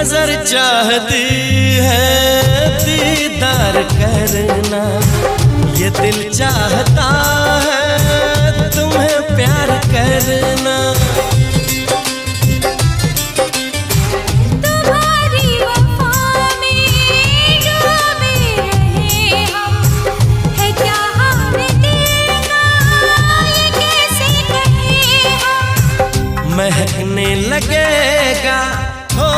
नजर चाहती है दीदार करना, ये दिल चाहता है तुम्हें प्यार करना। तुम्हारी वफा में डूबे रहे हम, है क्या हाल दिल का ये कैसे कहें हम। महकने लगेगा हो